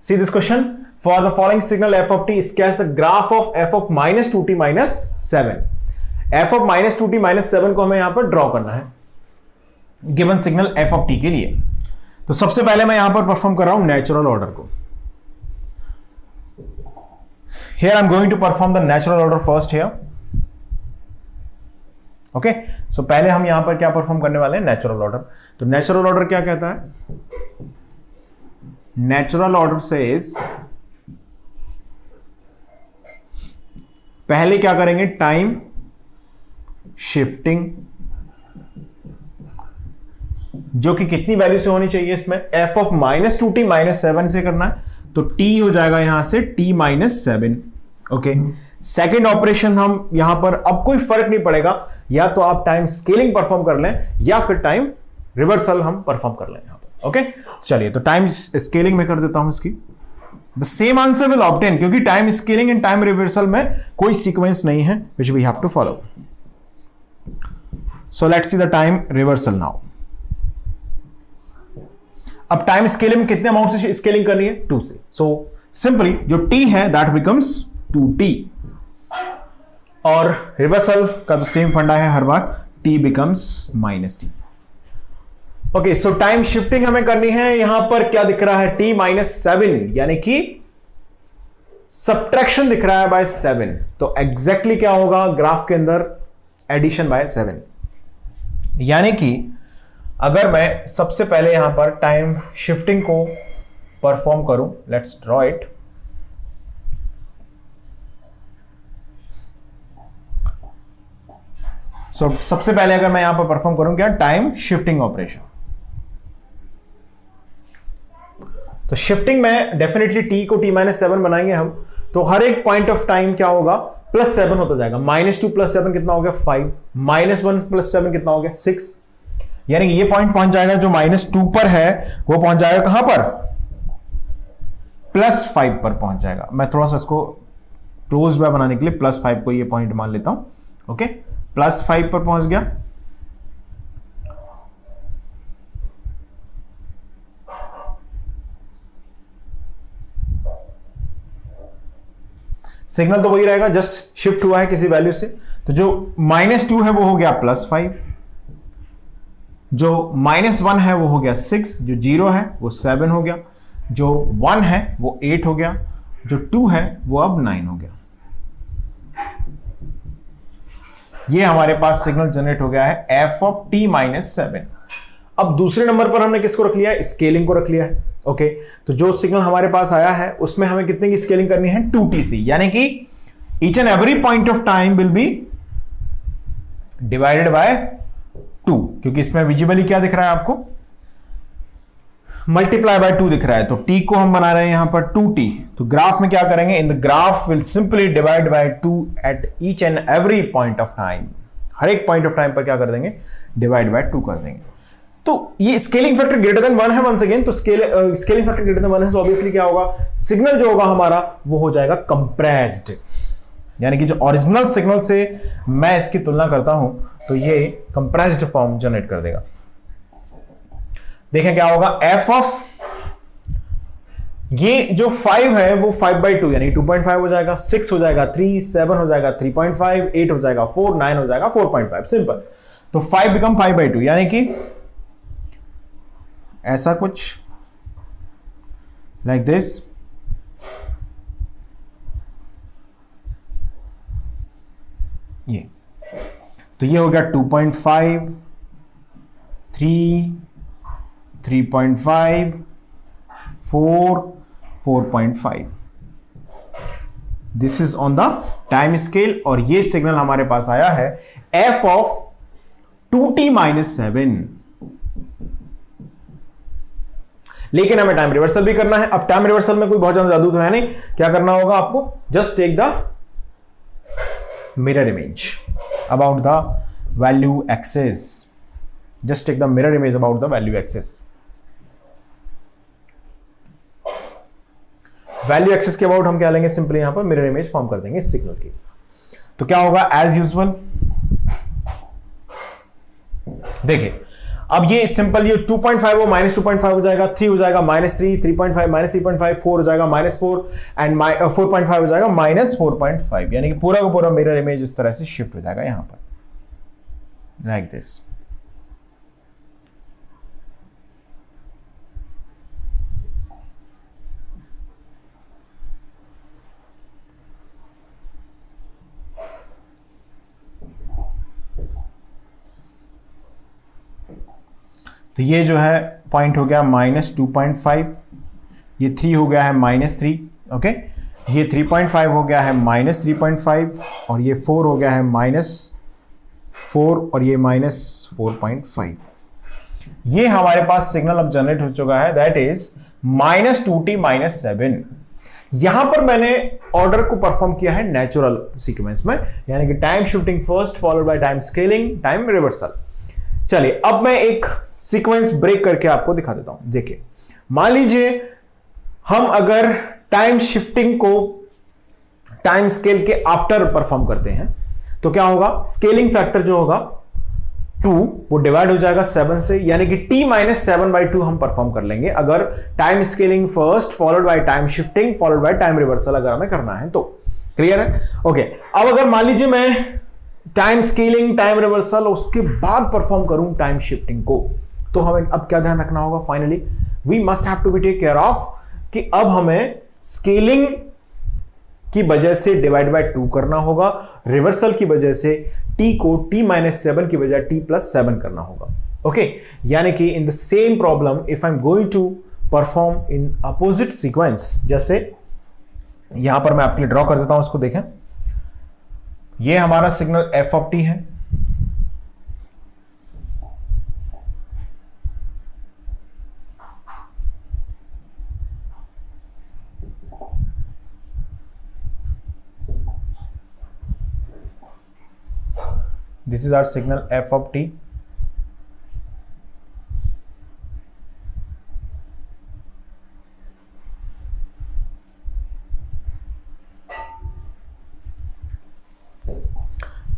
See this question, for the following signal f of t sketch the graph of f of minus 2t minus 7. f of minus 2t minus 7 को हमें यहां पर draw करना है given signal f of t के लिए। तो सबसे पहले मैं यहां पर परफॉर्म कर रहा हूं नेचुरल ऑर्डर को। Here I'm going to perform the natural order first here. Okay, so पहले हम यहां पर क्या परफॉर्म करने वाले हैं, नेचुरल ऑर्डर। तो नेचुरल ऑर्डर क्या कहता है, नेचुरल ऑर्डर सेज पहले क्या करेंगे, टाइम शिफ्टिंग, जो कि कितनी वैल्यू से होनी चाहिए इसमें, f of minus 2t minus 7 से करना है, तो t हो जाएगा यहां से t minus 7। Okay, second operation हम यहां पर, अब कोई फर्क नहीं पड़ेगा, या तो आप टाइम स्केलिंग परफॉर्म कर लें या फिर टाइम रिवर्सल हम परफॉर्म कर लें यहां पर। ओके, चलिए तो टाइम स्केलिंग में कर देता हूं इसकी। The same answer will obtain, क्योंकि time scaling and time reversal में कोई सीक्वेंस नहीं है which we have to follow. So let's see the time reversal now. अब टाइम स्केलिंग में कितने अमाउंट से स्केलिंग करनी है, 2 से। सो सिंपली जो t है दैट बिकम्स 2t, और रिवर्सल का तो सेम फंडा है हर बार, t becomes minus t. Okay, so time shifting हमें करनी है। यहां पर क्या दिख रहा है, t माइनस 7, यानी कि सब्ट्रैक्शन दिख रहा है बाय 7। तो एग्जैक्टली क्या होगा ग्राफ के अंदर, एडिशन बाय 7। यानी कि अगर मैं सबसे पहले यहां पर टाइम शिफ्टिंग को परफॉर्म करूं, लेट्स ड्रॉ इट। सो सबसे पहले अगर मैं यहां पर परफॉर्म करूं क्या, टाइम शिफ्टिंग ऑपरेशन। तो शिफ्टिंग में डेफिनेटली t को t माइनस 7 बनाएंगे हम, तो हर एक पॉइंट ऑफ टाइम क्या होगा, प्लस 7 होता जाएगा। -2 प्लस 7 कितना हो गया, 5। -1 प्लस 7 कितना हो गया, 6। यानी कि ये पॉइंट पहुंच जाएगा जो -2 पर है, वो पहुंच जाएगा कहां पर, +5 पर पहुंच जाएगा। मैं थोड़ा सा इसको क्लोज बाय बनाने के लिए +5 को ये पॉइंट मान लेता हूं। ओके, +5 पर पहुंच गया। सिग्नल तो वही रहेगा, जस्ट शिफ्ट हुआ है किसी वैल्यू से। तो जो -2 है वो हो गया +5, जो -1 है वो हो गया 6, जो 0 है वो 7 हो गया, जो 1 है वो 8 हो गया, जो 2 है वो अब 9 हो गया। ये हमारे पास सिग्नल जनरेट हो गया है f ऑफ t माइनस 7। अब दूसरे नंबर पर हमने किसको रख लिया है, स्केलिंग को रख लिया है। ओके, तो जो सिग्नल हमारे पास आया है उसमें हमें कितने की स्केलिंग करनी है, 2tc, यानी कि each and every point of time will be divided by 2, क्योंकि इसमें विजिबली क्या दिख रहा है आपको, मल्टीप्लाई बाय 2 दिख रहा है। तो t को हम बना रहे हैं यहां पर 2t। तो ग्राफ में क्या करेंगे, in the graph will simply divide by 2 at each and every point of time. हर एक पॉइंट ऑफ टाइम पर क्या कर देंगे, डिवाइड बाय 2 कर देंगे। तो ये स्केलिंग फैक्टर ग्रेटर देन 1 है वंस अगेन। तो स्केलिंग फैक्टर ग्रेटर देन 1 है, तो ऑब्वियसली क्या होगा, सिग्नल जो होगा हमारा वो हो जाएगा कंप्रेस्ड, यानी कि जो ओरिजिनल सिग्नल से मैं इसकी तुलना करता हूं तो ये कंप्रेस्ड फॉर्म जनरेट कर देगा। देखें क्या होगा, f ऑफ ये जो 5 है वो 5/2 यानी 2.5 हो जाएगा, 6 हो जाएगा 3, 7 हो जाएगा 3.5, 8 हो जाएगा 4, 9 हो जाएगा 4.5। सिंपल। तो 5 बिकम 5/2, यानी कि ऐसा कुछ लाइक दिस। ये तो ये हो गया 2.5, 3, 3.5, 4, 4.5। This is on the time scale, और ये सिग्नल हमारे पास आया है f ऑफ 2t माइनस 7। लेकिन हमें टाइम रिवर्सल भी करना है। अब टाइम रिवर्सल में कोई बहुत ज्यादा जादू तो है नहीं, क्या करना होगा आपको, just take the mirror image about the value axis. Just take the mirror image about the value axis. Value axis के अबाउट हम क्या लेंगे, सिंपली यहां पर मिरर इमेज फॉर्म कर देंगे सिग्नल की। तो क्या होगा, एज यूजुअल देखिए अब ये सिंपल, ये 2.5 वो -2.5 हो जाएगा, 3 हो जाएगा -3, 3.5 -3.5, 4 हो जाएगा -4 एंड 4.5 हो जाएगा -4.5, यानी कि पूरा का पूरा मिरर इमेज इस तरह से शिफ्ट हो जाएगा यहां पर, लाइक दिस। तो ये जो है पॉइंट हो गया -2.5, ये 3 हो गया है -3, ओके, ये 3.5 हो गया है -3.5 और ये 4 हो गया है -4 और ये -4.5। ये हमारे पास सिग्नल अब जनरेट हो चुका है, दैट इज -2t -7। यहां पर मैंने ऑर्डर को परफॉर्म किया है नेचुरल सीक्वेंस में, यानी कि time shifting first followed by time scaling time reversal. चलिए अब मैं एक सीक्वेंस ब्रेक करके आपको दिखा देता हूं। देखिए, मान लीजिए हम अगर टाइम शिफ्टिंग को टाइम स्केल के आफ्टर परफॉर्म करते हैं तो क्या होगा, स्केलिंग फैक्टर जो होगा 2 वो डिवाइड हो जाएगा 7 से, यानी कि t -7/2 हम परफॉर्म कर लेंगे अगर time scaling first followed by time shifting followed by time reversal अगर हमें करना है तो। क्लियर है? ओके, अब अगर मान लीजिए मैं टाइम स्केलिंग टाइम रिवर्सल उसके बाद परफॉर्म करूं टाइम शिफ्टिंग को, तो हमें अब क्या ध्यान रखना होगा, finally we must have to be take care of कि अब हमें स्केलिंग की वजह से डिवाइड बाय 2 करना होगा, रिवर्सल की वजह से t को t -7 की बजाय t +7 करना होगा। ओके, यानी कि in the same problem if I am going to perform in opposite sequence, जैसे यहां पर मैं आपके लिए ड्रॉ कर देता हूं, इसको देखें, ये हमारा सिग्नल f ऑफ t है, this is our signal f of t,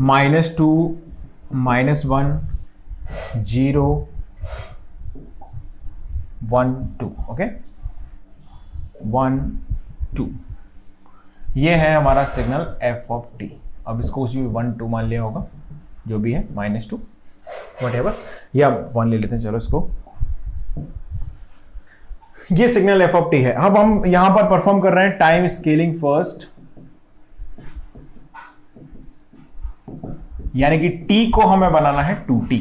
-2 -1 0 1 2, okay, 1 2, ये है हमारा सिग्नल f ऑफ t। अब इसको उसी 1 2 मान लिया होगा, जो भी है -2 व्हाटएवर, या 1 ले लेते हैं, चलो इसको, ये सिग्नल f ऑफ t है। अब हम यहां पर परफॉर्म कर रहे हैं टाइम स्केलिंग फर्स्ट, यानी कि t को हमें बनाना है 2t।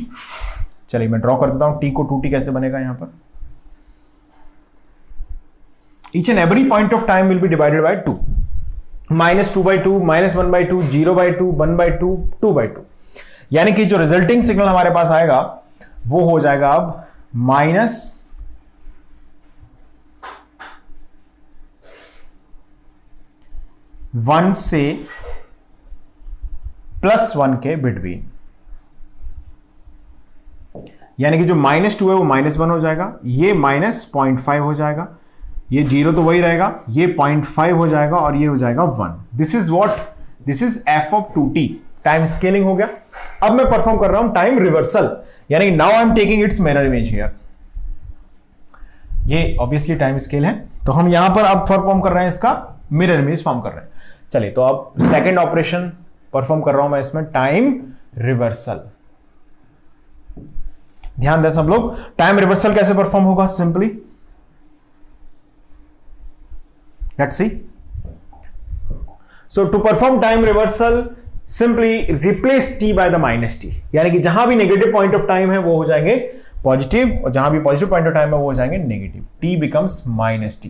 चलिए मैं ड्रॉ कर देता हूं t को 2t कैसे बनेगा। यहां पर each and every point of time will be divided by 2, -2/2 -1/2 0/2 1/2 2/2, यानी कि जो रिजल्टिंग सिग्नल हमारे पास आएगा वो हो जाएगा अब -1 से +1 के बिटवीन, यानी कि जो -2 है वो -1 हो जाएगा, ये -0.5 हो जाएगा, ये 0 तो वही रहेगा, ये 0.5 हो जाएगा और ये हो जाएगा 1। This is what, this is f of 2t, time scaling हो गया। अब मैं परफॉर्म कर रहा हूं टाइम रिवर्सल, यानी now I am taking it's mirror image here, ये ऑब्वियसली टाइम स्केल है, तो हम यहां पर अब परफॉर्म कर रहे हैं इसका मिरर इमेज फॉर्म कर रहे हैं। चलिए, तो अब सेकेंड ऑपरेशन परफॉर्म कर रहा हूं मैं इसमें टाइम रिवर्सल। ध्यान दें सब लोग, टाइम रिवर्सल कैसे परफॉर्म होगा, simply let's see. So to perform time reversal simply replace t by the -t, यानी कि जहां भी नेगेटिव पॉइंट ऑफ टाइम है वो हो जाएंगे पॉजिटिव और जहां भी पॉजिटिव पॉइंट ऑफ टाइम है वो हो जाएंगे नेगेटिव, t बिकम्स -t।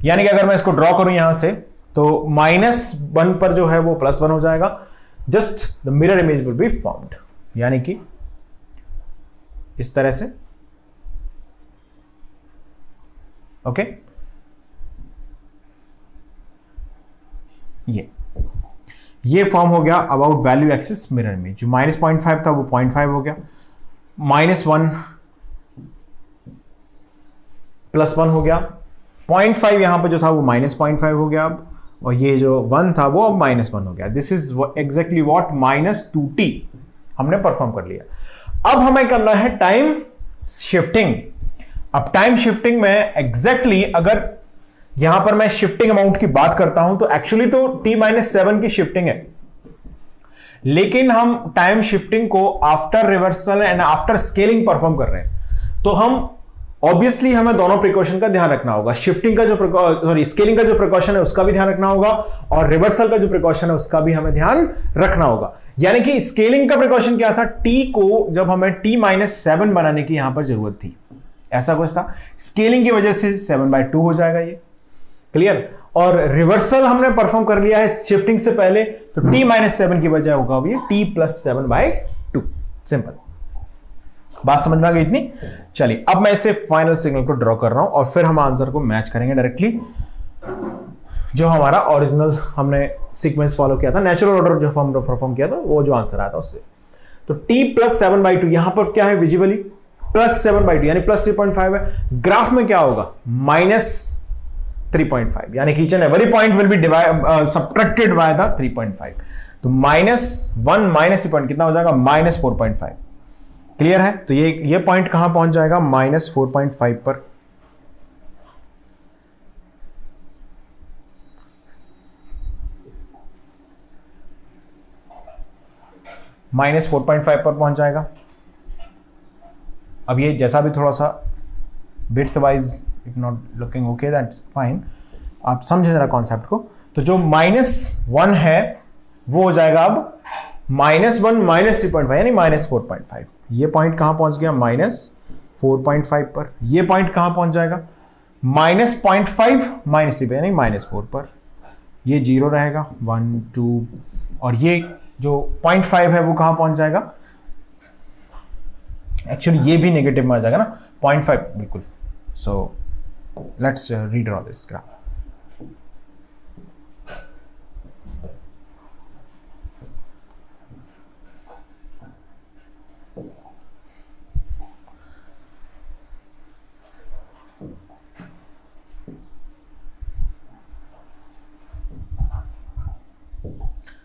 यानी कि अगर मैं इसको ड्रॉ करूं यहां से तो -1 पर जो है वो +1 हो जाएगा, just the mirror image will be formed, यानी कि इस तरह से, ओके। ये फॉर्म हो गया अबाउट वैल्यू एक्सिस मिरर में, जो -0.5 था वो 0.5 हो गया, -1 +1 हो गया, 0.5 यहां पर जो था वो -0.5 हो गया अब, और ये जो 1 था वो अब -1 हो गया। This is exactly what -2t हमने परफॉर्म कर लिया। अब हमें करना है टाइम शिफ्टिंग। अब टाइम शिफ्टिंग में एग्जैक्टली अगर यहां पर मैं शिफ्टिंग अमाउंट की बात करता हूं तो एक्चुअली तो t-7 की शिफ्टिंग है, लेकिन हम टाइम शिफ्टिंग को after reversal and after scaling perform कर रहे हैं, तो हम ऑब्वियसली हमें दोनों प्रिकॉशन का ध्यान रखना होगा। शिफ्टिंग का जो स्केलिंग का जो प्रिकॉशन है उसका भी ध्यान रखना होगा, और रिवर्सल का जो प्रिकॉशन है उसका भी हमें ध्यान रखना होगा। यानी कि स्केलिंग का प्रिकॉशन क्या था, टी को जब हमें t-7 बनाने की यहां पर जरूरत थी, ऐसा कुछ था, स्केलिंग की वजह से 7/2 हो जाएगा ये, क्लियर। और रिवर्सल हमने परफॉर्म कर लिया है शिफ्टिंग से पहले, तो t-7 की वजह होगा ये t+7/2। सिंपल बात समझ में आ गई इतनी। चलिए अब मैं इसे फाइनल सिग्नल को ड्रॉ कर रहा हूं और फिर हम आंसर को मैच करेंगे डायरेक्टली, जो हमारा ओरिजिनल हमने सीक्वेंस फॉलो किया था, नेचुरल ऑर्डर जो हमने परफॉर्म किया था, वो जो आंसर आया था उससे। तो t+7/2 यहां पर क्या है विजिबली, +7/2 यानी +3.5 है। ग्राफ में क्या होगा, -3.5, यानी कि each and every point will be subtracted by the 3.5। तो -1 माइनस पॉइंट कितना हो जाएगा, -4.5। क्लियर है। तो ये पॉइंट कहां पहुंच जाएगा, -4.5 पर। -4.5 पर पहुंच जाएगा। अब ये जैसा भी थोड़ा सा bit wise if not looking okay that's fine, आप समझे जरा कॉन्सेप्ट को। तो जो -1 है वो हो जाएगा अब -1 -3.5 यानी -4.5। ये पॉइंट कहां पहुंच गया, -4.5 पर। ये पॉइंट कहां पहुंच जाएगा, -0.5 -3 यानी -4 पर। ये 0 रहेगा, 1 2, और ये जो 0.5 है वो कहां पहुंच जाएगा, एक्चुअली ये भी नेगेटिव में आ जाएगा ना, 0.5 बिल्कुल। So let's redraw this graph.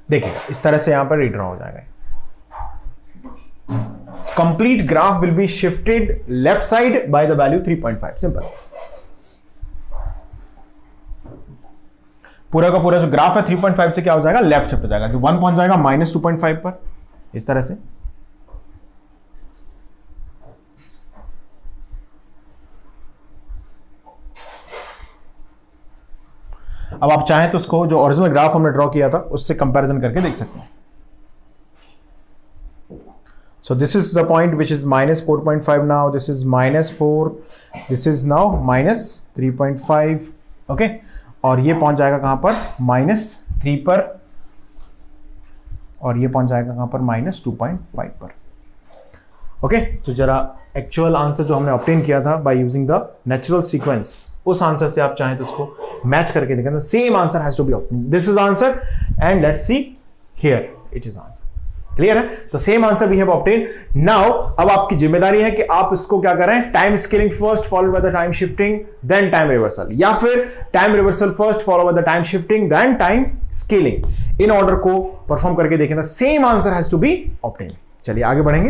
देखिए इस तरह से यहां पर रीड्रॉ हो जाएगा। Complete graph will be shifted left side by the value 3.5। Simple. पूरा का पूरा जो ग्राफ है 3.5 से क्या हो जाएगा, लेफ्ट शिफ्ट हो जाएगा, तो 1 पहुंच जाएगा -2.5 पर, इस तरह से। अब आप चाहें तो उसको जो ओरिजिनल ग्राफ हमने ड्रॉ किया था उससे कंपैरिजन करके देख सकते हैं। So this is the point which is -4.5 now, this is -4, this is now -3.5, okay? और ये पहुंच जाएगा कहां पर, -3 पर, और ये पहुंच जाएगा कहां पर, -2.5 पर। ओके तो जरा एक्चुअल आंसर जो हमने ऑब्टेन किया था by using the natural sequence, उस आंसर से आप चाहें तो उसको मैच करके देखें। The same answer has to be obtain, this is answer and let's see here it is answer. Clear है। तो same answer we have obtain. Now अब आपकी जिम्मेदारी है कि आप इसको क्या करें, time scaling first followed by the time shifting then time reversal, या फिर time reversal first follow by the time shifting then time scaling, in order को परफॉर्म करके देखें। The same answer has to be obtain. चलिए आगे बढ़ेंगे।